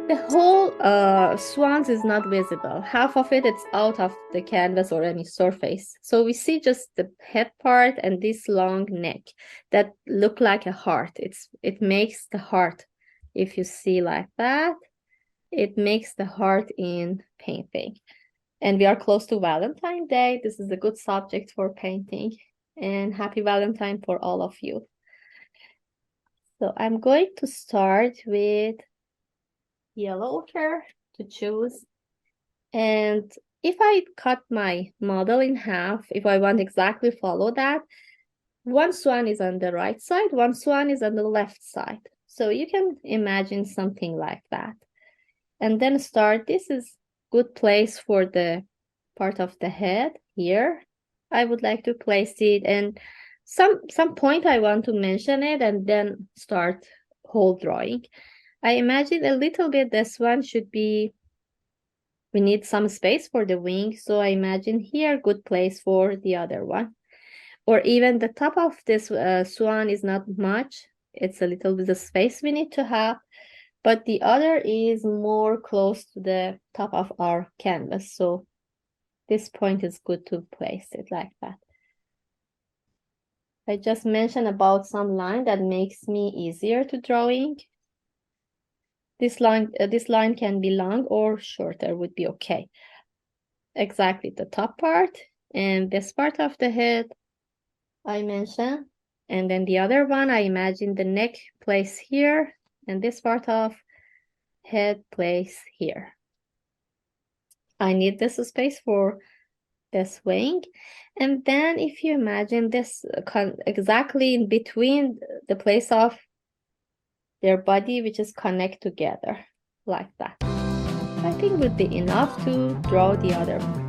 The whole swans is not visible. Half of it it's out of the canvas or any surface. So we see just the head part and this long neck that look like a heart. It makes the heart. If you see like that, it makes the heart in painting. And we are close to Valentine's Day. This is a good subject for painting. And happy Valentine for all of you. So I'm going to start with yellow ochre to choose. And if I cut my model in half, if I want exactly follow that, one swan is on the right side, one swan is on the left side. So you can imagine something like that. And then start, this is good place for the part of the head here. I would like to place it, and some point I want to mention it and then start whole drawing. I imagine a little bit this one should be, we need some space for the wing, so I imagine here good place for the other one. Or even the top of this swan is not much, it's a little bit of space we need to have, but the other is more close to the top of our canvas, so this point is good to place it like that. I just mentioned about some line that makes me easier to drawing. This line can be long or shorter, would be okay. Exactly the top part and this part of the head I mentioned. And then the other one, I imagine the neck place here and this part of head place here. I need this space for this wing. And then if you imagine this exactly in between the place of their body, which is connect together like that. I think would be enough to draw the other one.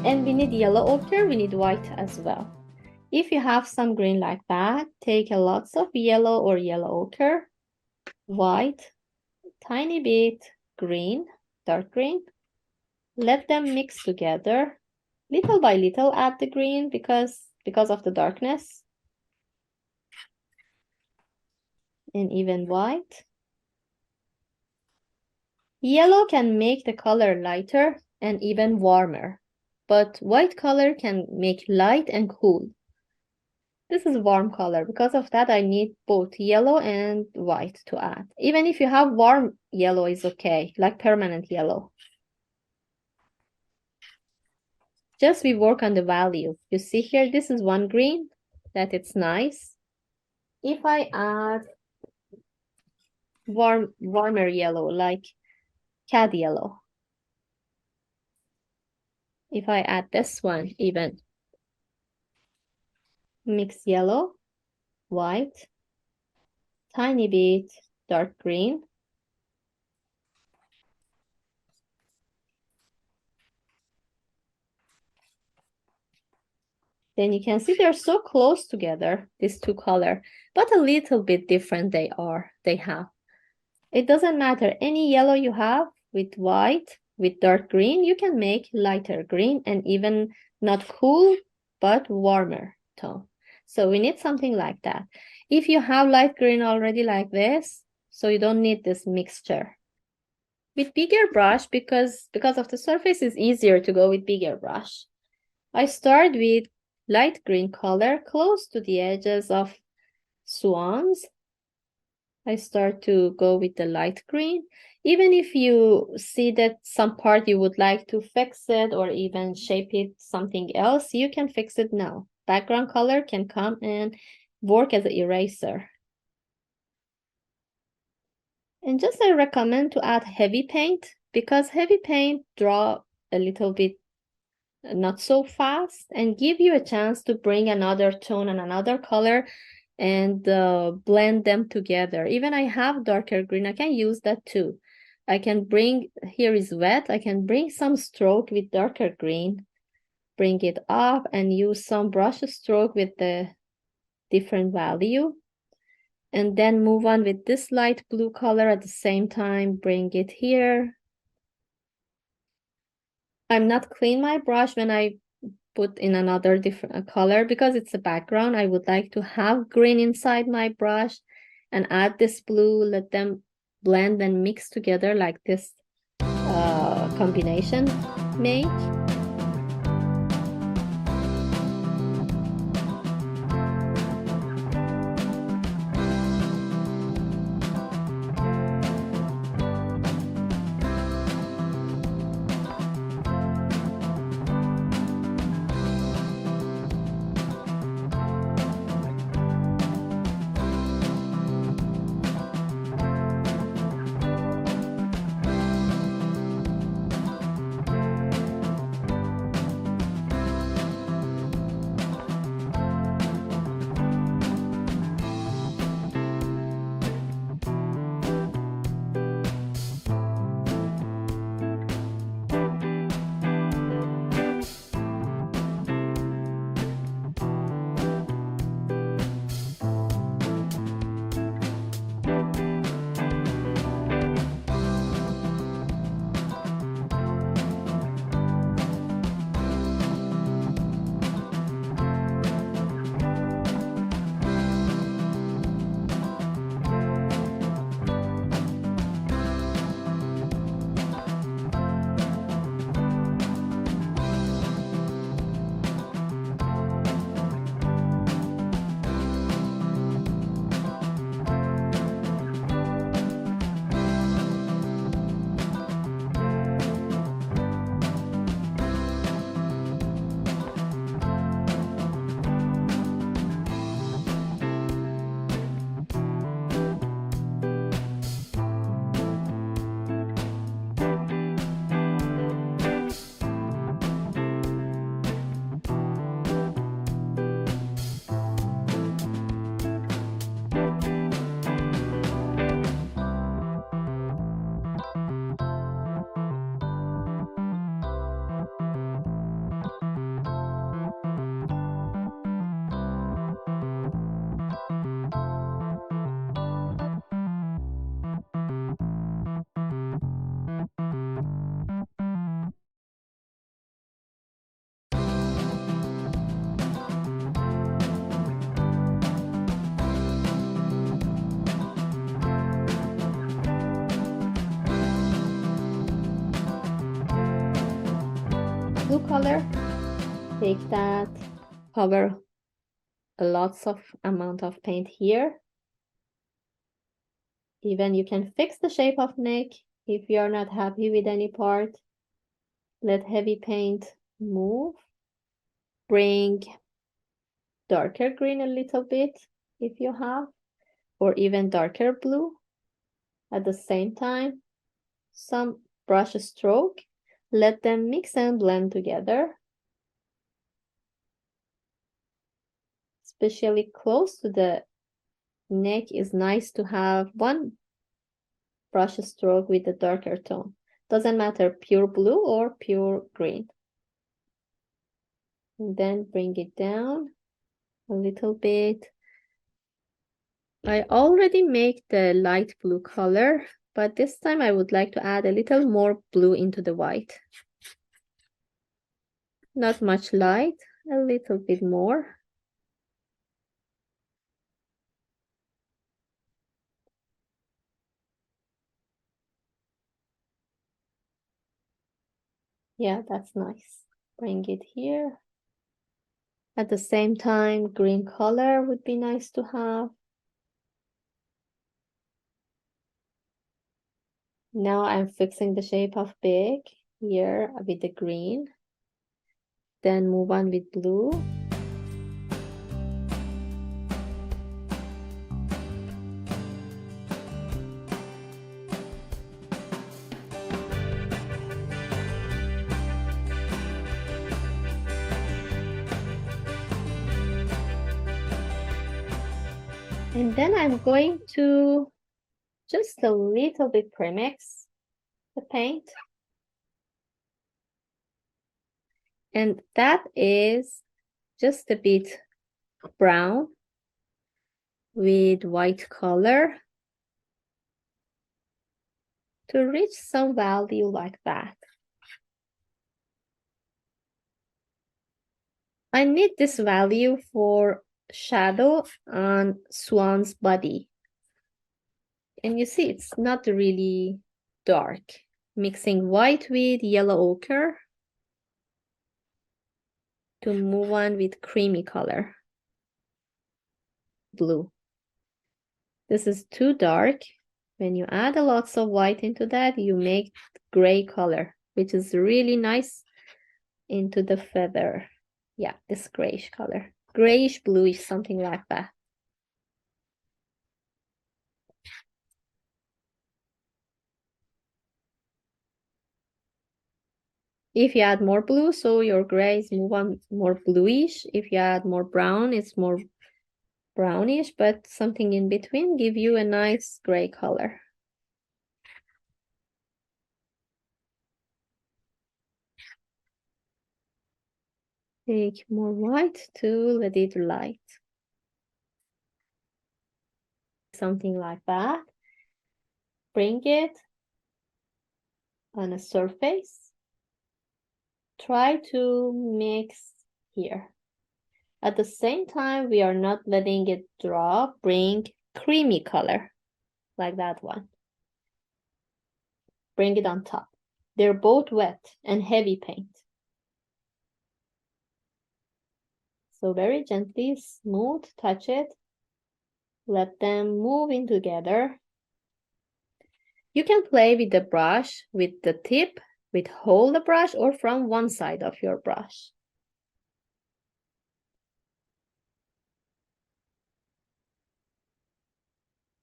And we need yellow ochre, we need white as well. If you have some green like that, take a lots of yellow or yellow ochre, white, tiny bit, green, dark green. Let them mix together. Little by little add the green because of the darkness. And even white. Yellow can make the color lighter and even warmer, but white color can make light and cool. This is a warm color. Because of that, I need both yellow and white to add. Even if you have warm yellow is okay, like permanent yellow. Just we work on the value. You see here, this is one green, that it's nice. If I add warmer yellow, like cad yellow. If I add this one, even mix yellow, white, tiny bit dark green. Then you can see they're so close together, these two colors, but a little bit different they have. It doesn't matter, any yellow you have with white, with dark green, you can make lighter green and even not cool, but warmer tone. So we need something like that. If you have light green already like this, so you don't need this mixture. With bigger brush, because of the surface, it's easier to go with bigger brush. I start with light green color close to the edges of swans. I start to go with the light green. Even if you see that some part you would like to fix it or even shape it something else, you can fix it now. Background color can come and work as an eraser. And just I recommend to add heavy paint because heavy paint draw a little bit not so fast and give you a chance to bring another tone and another color and blend them together. Even I have darker green, I can use that too. I can bring, here is wet, I can bring some stroke with darker green, bring it up and use some brush stroke with the different value. And then move on with this light blue color at the same time, bring it here. I'm not clean my brush when I put in another different color because it's a background. I would like to have green inside my brush and add this blue, let them blend and mix together like this combination make. blue color. Take that, cover a lots of amount of paint here. Even you can fix the shape of neck if you are not happy with any part. Let heavy paint move. Bring darker green a little bit if you have, or even darker blue. At the same time, some brush stroke. Let them mix and blend together. Especially close to the neck is nice to have one brush stroke with a darker tone. Doesn't matter pure blue or pure green. And then bring it down a little bit. I already make the light blue color, but this time I would like to add a little more blue into the white. Not much light, a little bit more. Yeah, that's nice. Bring it here. At the same time, green color would be nice to have. Now I'm fixing the shape of beak here with the green. Then move on with blue. And then I'm going to just a little bit premix the paint. And that is just a bit brown with white color to reach some value like that. I need this value for shadow on Swan's body. And you see, it's not really dark. Mixing white with yellow ochre to move on with creamy color. Blue. This is too dark. When you add a lots of white into that, you make gray color, which is really nice into the feather. Yeah, this grayish color. Grayish, bluish, something like that. If you add more blue, so your grays move on more bluish. If you add more brown, it's more brownish, but something in between give you a nice gray color. Take more white to let it light. Something like that. Bring it on a surface. Try to mix here. At the same time, we are not letting it drop. Bring creamy color, like that one. Bring it on top. They're both wet and heavy paint. So very gently, smooth, touch it. Let them move in together. You can play with the brush, with the tip, with hold the brush, or from one side of your brush.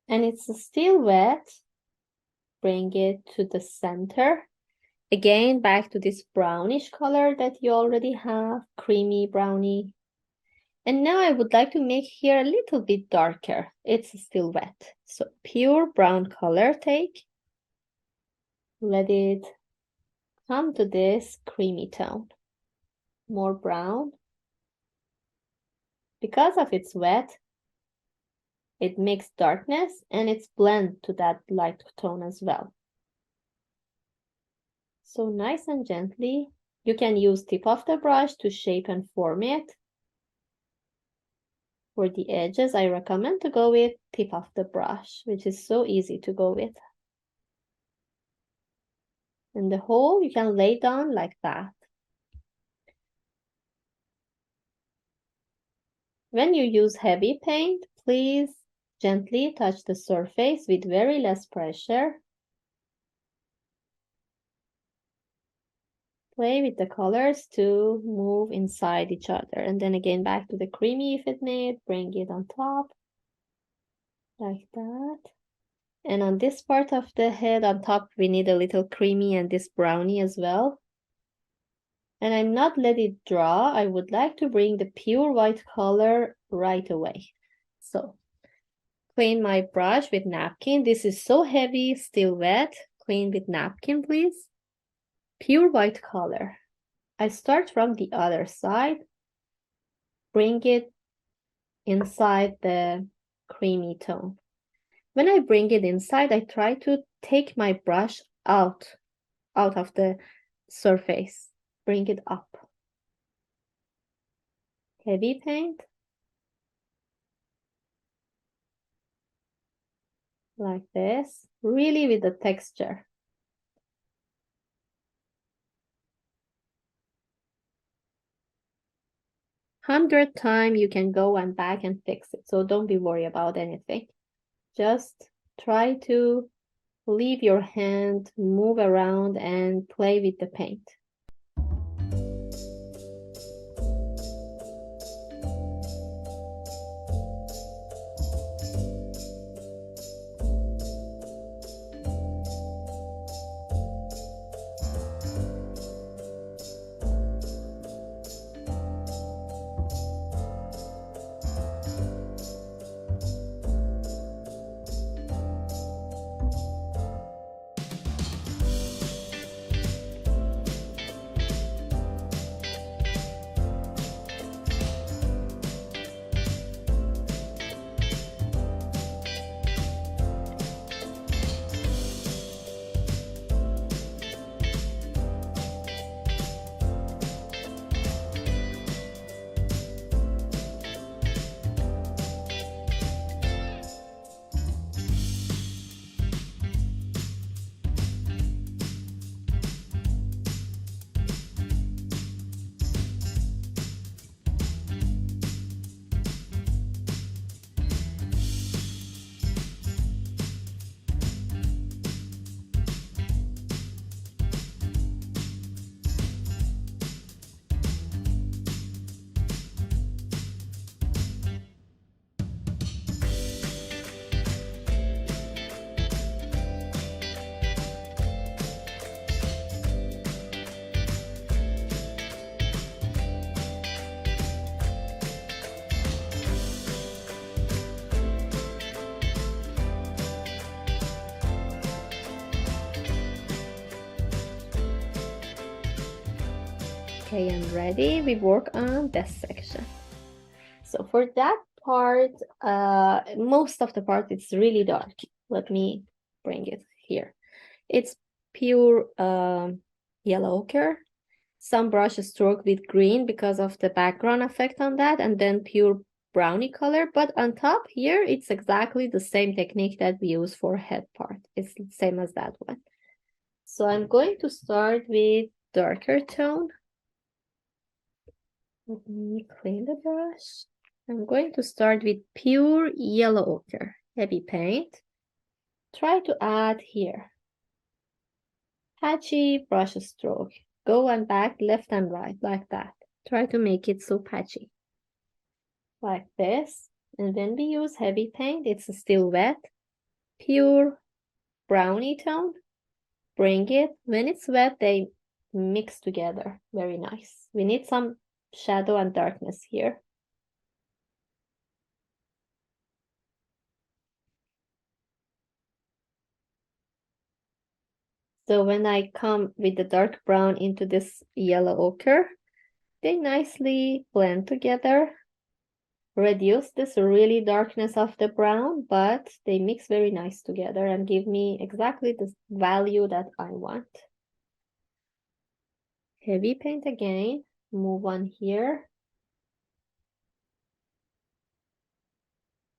And it's still wet. Bring it to the center. Again, back to this brownish color that you already have, creamy brownie. And now I would like to make here a little bit darker. It's still wet. So pure brown color take. Let it come to this creamy tone. More brown. Because of it's wet, it makes darkness and it's blend to that light tone as well. So nice and gently, you can use tip of the brush to shape and form it. For the edges, I recommend to go with tip of the brush, which is so easy to go with. And the whole you can lay down like that. When you use heavy paint, please gently touch the surface with very less pressure. Play with the colors to move inside each other. And then again, back to the creamy if it made, bring it on top, like that. And on this part of the head on top, we need a little creamy and this brownie as well. And I'm not let it draw. I would like to bring the pure white color right away. So clean my brush with napkin. This is so heavy, still wet. Clean with napkin, please. Pure white color. I start from the other side. Bring it inside the creamy tone. When I bring it inside, I try to take my brush out of the surface. Bring it up. Heavy paint. Like this. Really with the texture. 100 times you can go and back and fix it. So don't be worried about anything. Just try to leave your hand, move around and play with the paint. Okay, I'm ready. We work on this section. So for that part, most of the part it's really dark. Let me bring it here. It's pure yellow ochre. Some brushes stroke with green because of the background effect on that, and then pure brownie color. But on top here, it's exactly the same technique that we use for head part. It's the same as that one. So I'm going to start with darker tone. Let me clean the brush. I'm going to start with pure yellow ochre, heavy paint. Try to add here. Patchy brush stroke. Go and back, left and right, like that. Try to make it so patchy. Like this. And when we use heavy paint, it's still wet. Pure brownie tone. Bring it. When it's wet, they mix together. Very nice. We need some shadow and darkness here. So when I come with the dark brown into this yellow ochre, they nicely blend together, reduce this really darkness of the brown, but they mix very nice together and give me exactly the value that I want. Heavy paint again, move on here.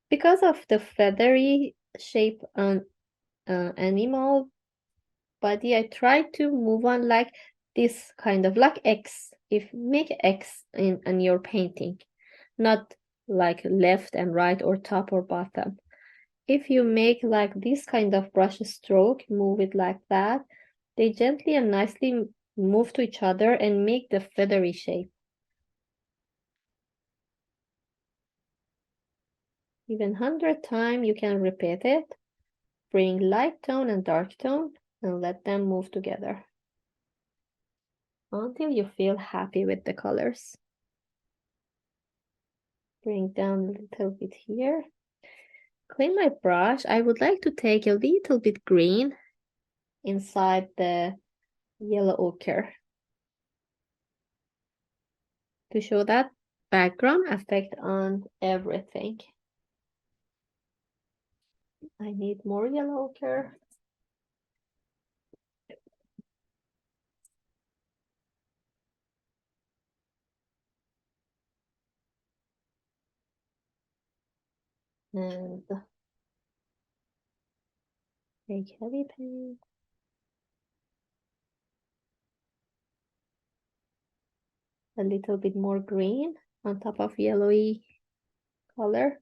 Because of the feathery shape on animal body, I try to move on like this, kind of like X. If make X in your painting, not like left and right or top or bottom. If you make like this kind of brush stroke, move it like that, they gently and nicely move to each other and make the feathery shape. Even 100 times you can repeat it. Bring light tone and dark tone and let them move together until you feel happy with the colors. Bring down a little bit here. Clean my brush. I would like to take a little bit green inside the yellow ochre to show that background effect on everything. I need more yellow ochre. And take heavy paint. A little bit more green on top of yellowy color.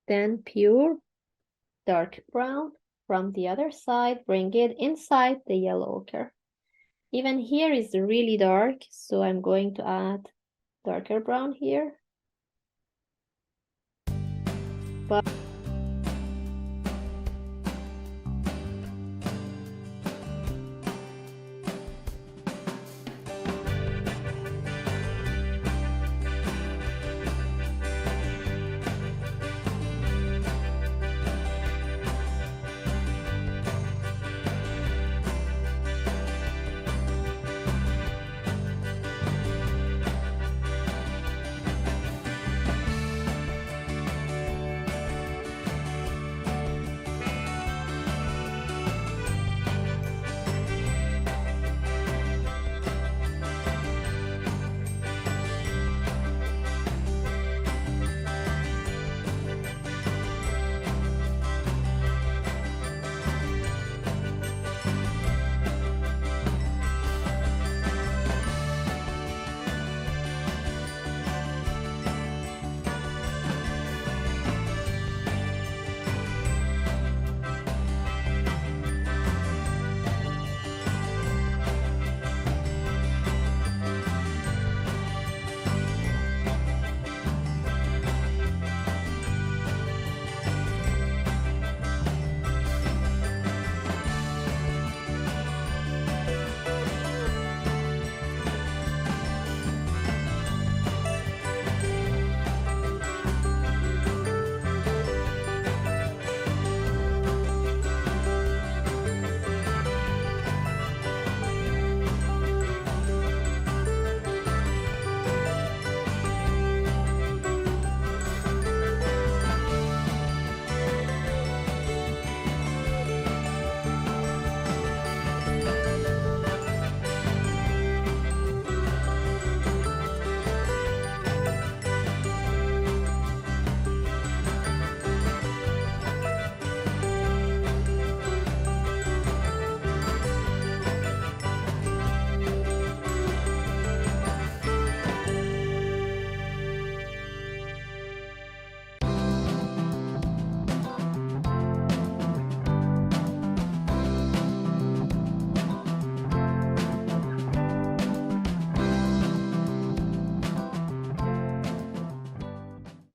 Then pure dark brown from the other side, bring it inside the yellow ochre. Even here is really dark, so I'm going to add darker brown here. But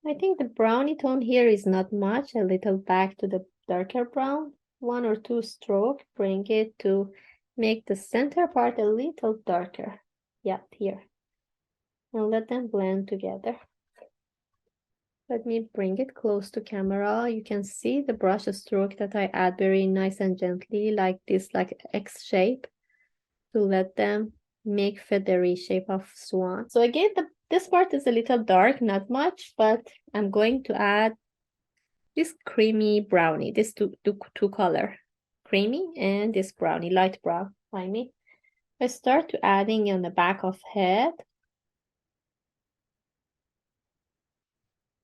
I think the brownie tone here is not much, a little back to the darker brown. 1 or 2 stroke, bring it to make the center part a little darker. Yeah, here. And let them blend together. Let me bring it close to camera. You can see the brush stroke that I add very nice and gently, like this, like X shape, to let them make feathery shape of swan. So again, this part is a little dark, not much, but I'm going to add this creamy brownie, this two color, creamy and this brownie, light brown, I mean. I start to adding on the back of head.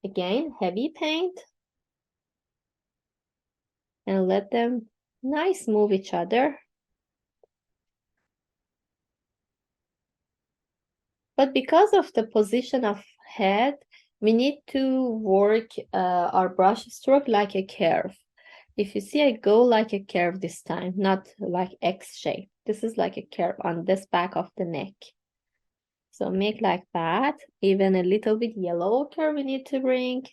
Again, heavy paint. And let them nice move each other. But because of the position of head, we need to work our brush stroke like a curve. If you see, I go like a curve this time, not like X shape. This is like a curve on this back of the neck. So make like that. Even a little bit yellow ochre we need to bring.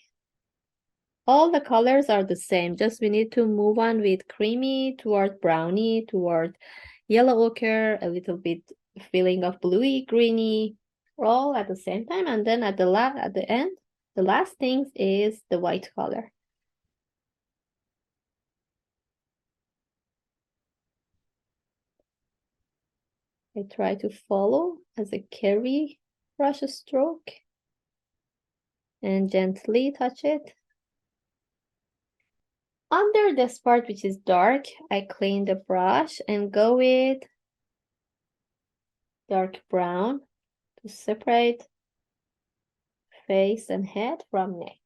All the colors are the same, just we need to move on with creamy toward browny, toward yellow ochre, a little bit feeling of bluey, greeny, all at the same time. And then at the end, the last thing is the white color. I try to follow as a curvy brush stroke and gently touch it. Under this part, which is dark, I clean the brush and go with dark brown to separate face and head from neck.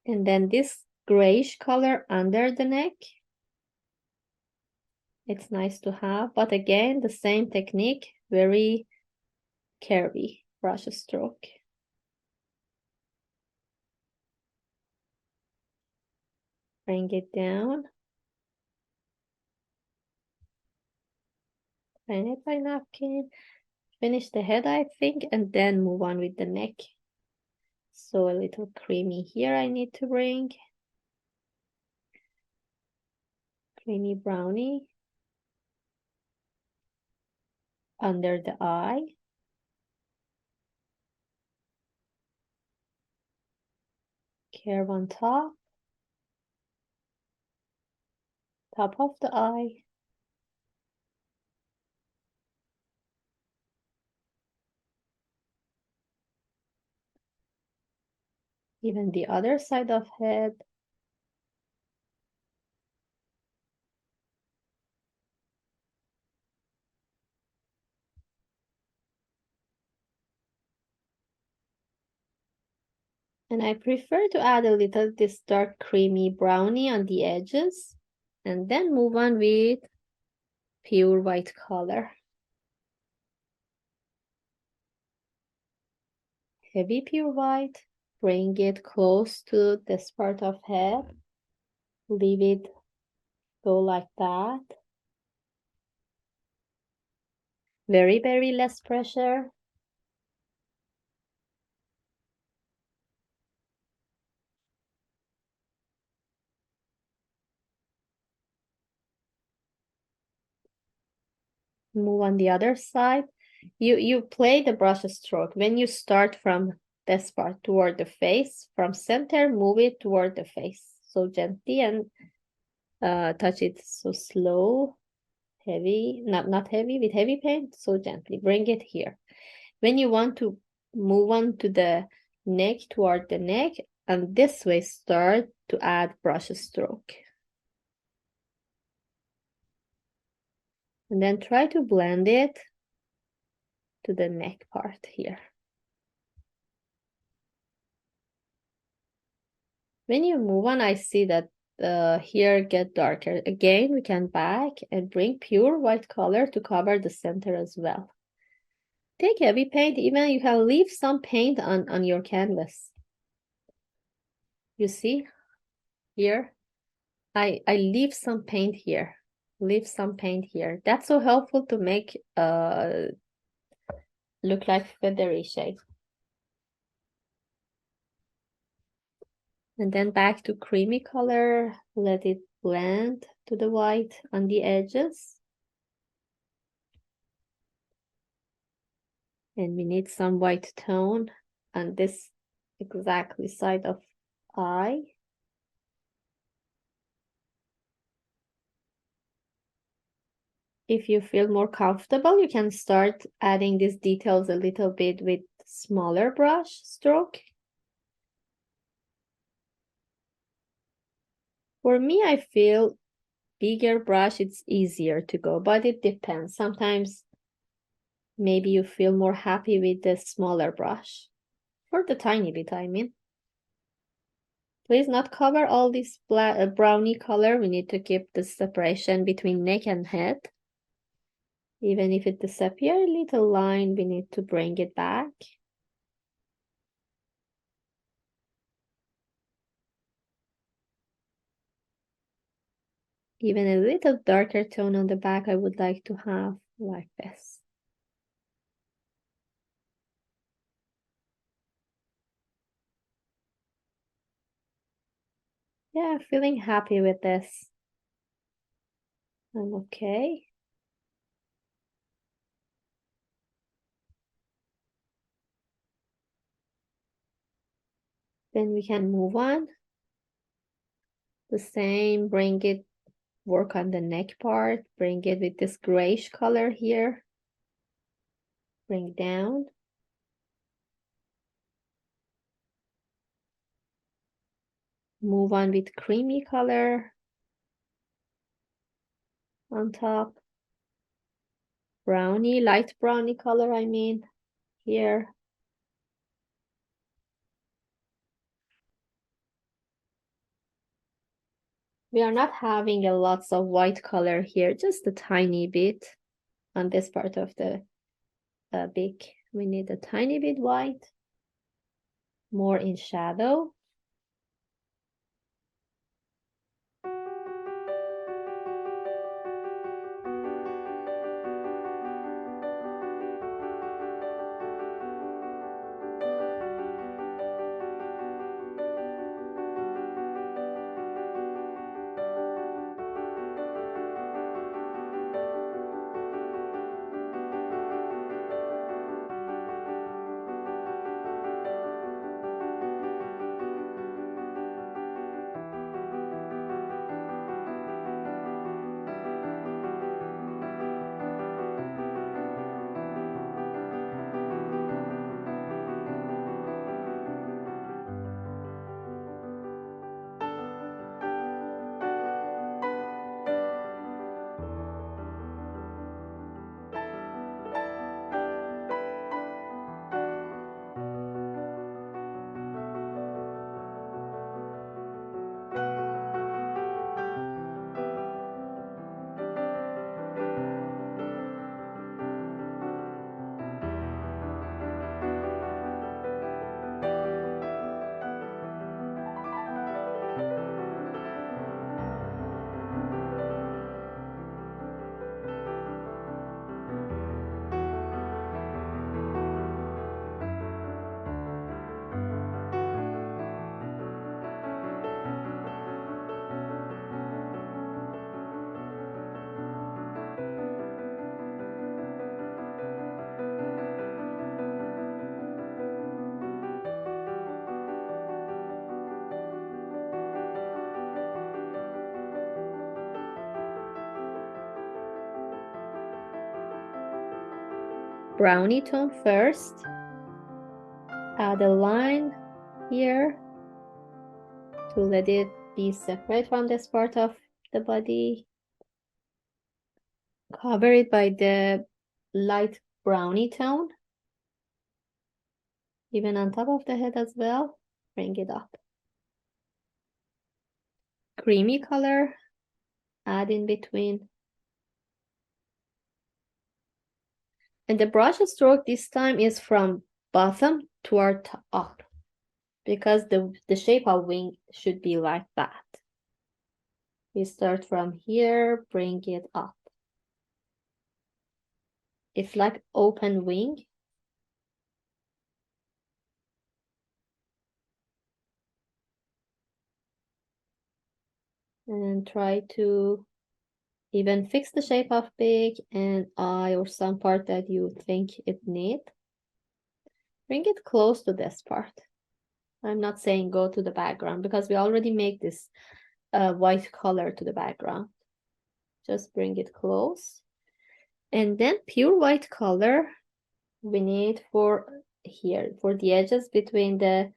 And then this grayish color under the neck. It's nice to have, but again, the same technique, very curvy brush stroke. Bring it down. Clean it by napkin. Finish the head, I think, and then move on with the neck. So a little creamy here I need to bring. Creamy brownie. Under the eye. Curve on top. Top of the eye. Even the other side of head. And I prefer to add a little this dark creamy brownie on the edges and then move on with pure white color. Heavy pure white, bring it close to this part of head, leave it go like that. Very, very less pressure. Move on the other side. You play the brush stroke. When you start from this part toward the face, from center, move it toward the face. So gently and touch it so slow, heavy, not heavy, with heavy paint, so gently. Bring it here. When you want to move on to the neck, toward the neck, and this way start to add brush stroke. And then try to blend it to the neck part here. When you move on, I see that here get darker. Again, we can back and bring pure white color to cover the center as well. Take heavy paint, even you can leave some paint on your canvas. You see here, I leave some paint here. Leave some paint here. That's so helpful to make look like feathery shape. And then back to creamy color, let it blend to the white on the edges. And we need some white tone on this exactly side of eye. If you feel more comfortable, you can start adding these details a little bit with smaller brush stroke. For me, I feel bigger brush, it's easier to go, but it depends. Sometimes maybe you feel more happy with the smaller brush. For the tiny bit, I mean. Please not cover all this black, brownie color. We need to keep the separation between neck and head. Even if it disappears, a little line, we need to bring it back. Even a little darker tone on the back, I would like to have like this. Yeah, feeling happy with this. I'm okay. Then we can move on. The same, bring it, work on the neck part, bring it with this grayish color here. Bring down. Move on with creamy color on top. Brownie, light brownie color, I mean, here. We are not having a lots of white color here, just a tiny bit on this part of the beak. We need a tiny bit white, more in shadow. Brownie tone first. Add a line here to let it be separate from this part of the body. Cover it by the light brownie tone. Even on top of the head as well. Bring it up. Creamy color. Add in between. And the brush stroke this time is from bottom toward up, because the shape of wing should be like that. We start from here, bring it up. It's like open wing. And try to even fix the shape of beak and eye or some part that you think it need. Bring it close to this part. I'm not saying go to the background because we already make this white color to the background. Just bring it close. And then pure white color we need for here, for the edges between the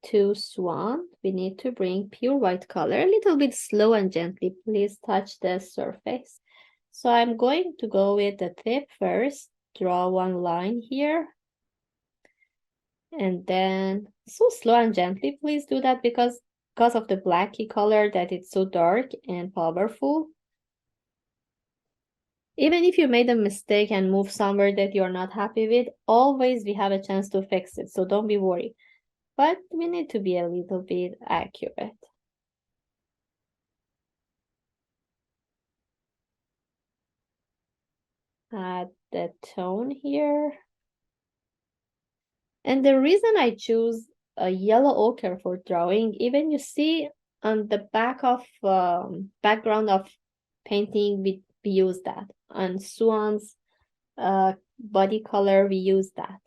two swan. We need to bring pure white color, a little bit slow and gently. Please touch the surface. So I'm going to go with the tip first, draw one line here. And then so slow and gently, please do that because of the blacky color that it's so dark and powerful. Even if you made a mistake and move somewhere that you're not happy with, always we have a chance to fix it, so don't be worried. But we need to be a little bit accurate. Add the tone here. And the reason I choose a yellow ochre for drawing, even you see on the back of background of painting, we use that. On swans body color, we use that.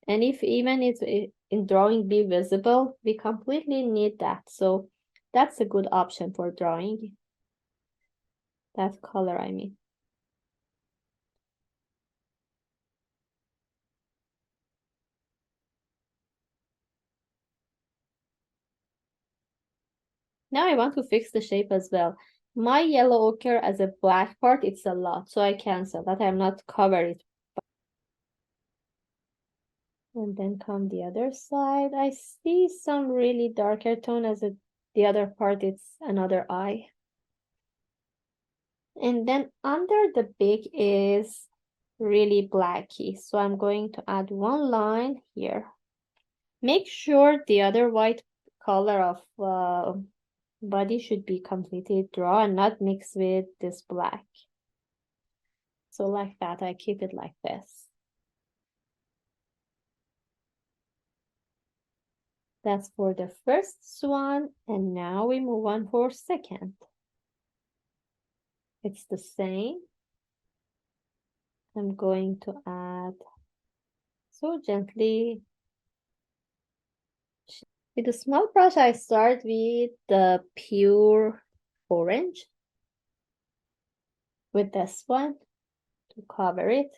And if even it's in drawing be visible, we completely need that. So that's a good option for drawing. That color, I mean. Now I want to fix the shape as well. My yellow ochre as a black part, it's a lot, so I cancel that. I'm not covered. And then come the other side. I see some really darker tone as the other part, it's another eye. And then under the beak is really blacky. So I'm going to add one line here. Make sure the other white color of body should be completely dry and not mixed with this black. So like that, I keep it like this. That's for the first swan, and now we move on for second. It's the same. I'm going to add so gently. With a small brush, I start with the pure orange with this one to cover it.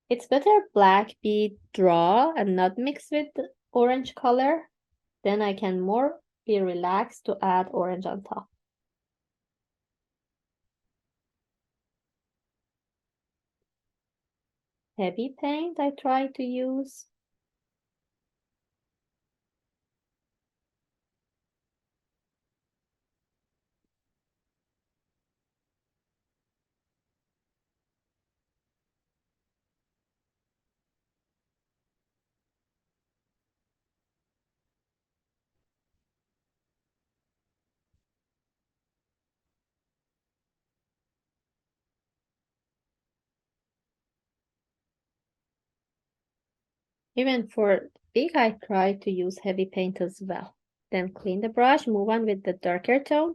It's better black be draw and not mix with the orange color. Then I can more be relaxed to add orange on top. Heavy paint I try to use. Even for big, I try to use heavy paint as well. Then clean the brush, move on with the darker tone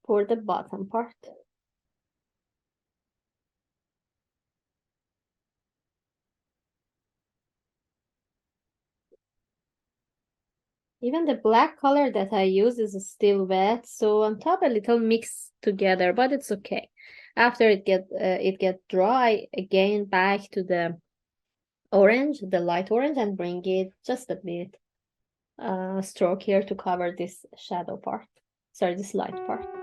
for the bottom part. Even the black color that I use is still wet, so on top a little mixed together, but it's okay. After it get dry, again back to the orange, the light orange, and bring it just a bit stroke here to cover this shadow part. Sorry, this light part.